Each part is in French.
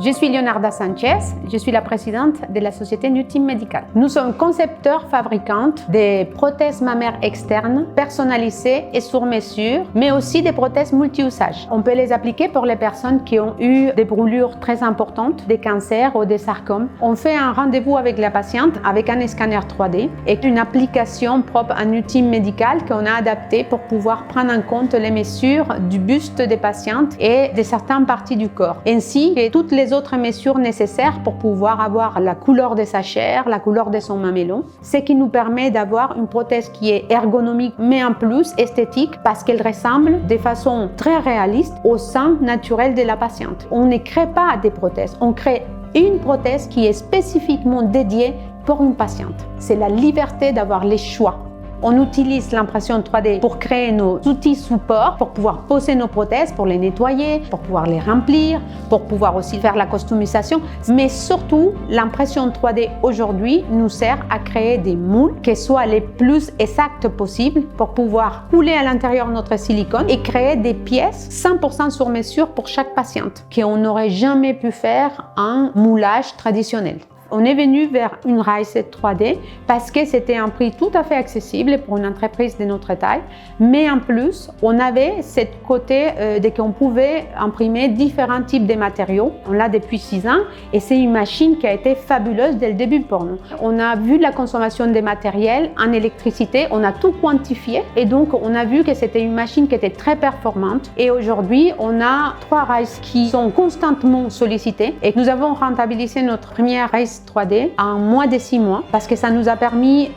Je suis Leonarda Sanchez, je suis la présidente de la société New-Team Medical. Nous sommes concepteurs fabricantes des prothèses mammaires externes, personnalisées et sur mesure, mais aussi des prothèses multi-usages. On peut les appliquer pour les personnes qui ont eu des brûlures très importantes, des cancers ou des sarcomes. On fait un rendez-vous avec la patiente avec un scanner 3D et une application propre à New-Team Medical qu'on a adaptée pour pouvoir prendre en compte les mesures du buste des patientes et de certaines parties du corps, ainsi que toutes les autres mesures nécessaires pour pouvoir avoir la couleur de sa chair, la couleur de son mamelon, ce qui nous permet d'avoir une prothèse qui est ergonomique mais en plus esthétique parce qu'elle ressemble de façon très réaliste au sein naturel de la patiente. On ne crée pas des prothèses, on crée une prothèse qui est spécifiquement dédiée pour une patiente. C'est la liberté d'avoir les choix. On utilise l'impression 3D pour créer nos outils support, pour pouvoir poser nos prothèses, pour les nettoyer, pour pouvoir les remplir, pour pouvoir aussi faire la customisation. Mais surtout, l'impression 3D aujourd'hui nous sert à créer des moules qui soient les plus exacts possibles pour pouvoir couler à l'intérieur notre silicone et créer des pièces 100% sur mesure pour chaque patiente qu'on n'aurait jamais pu faire en moulage traditionnel. On est venu vers une RISE 3D parce que c'était un prix tout à fait accessible pour une entreprise de notre taille, mais en plus, on avait ce côté de qu'on pouvait imprimer différents types de matériaux. On l'a depuis 6 ans et c'est une machine qui a été fabuleuse dès le début pour nous. On a vu la consommation des matériels en électricité, on a tout quantifié et donc on a vu que c'était une machine qui était très performante et aujourd'hui, on a 3 RISE qui sont constamment sollicités et nous avons rentabilisé notre première RISE 3D en moins de 6 mois parce que ça nous a permis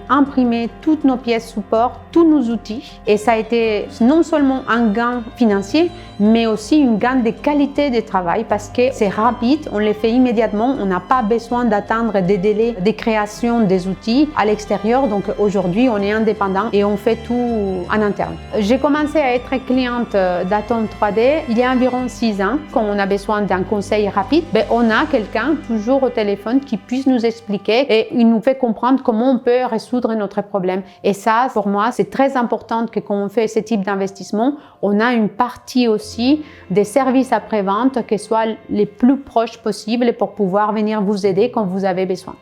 d'imprimer toutes nos pièces support, tous nos outils et ça a été non seulement un gain financier mais aussi un gain de qualité de travail parce que c'est rapide, on les fait immédiatement, on n'a pas besoin d'attendre des délais de création des outils à l'extérieur. Donc aujourd'hui on est indépendant et on fait tout en interne. J'ai commencé à être cliente d'Atom 3D il y a environ 6 ans. Quand on a besoin d'un conseil rapide, on a quelqu'un toujours au téléphone qui puisse nous expliquer et il nous fait comprendre comment on peut résoudre notre problème. Et ça, pour moi, c'est très important que quand on fait ce type d'investissement, on a une partie aussi des services après-vente qui soient les plus proches possibles pour pouvoir venir vous aider quand vous avez besoin.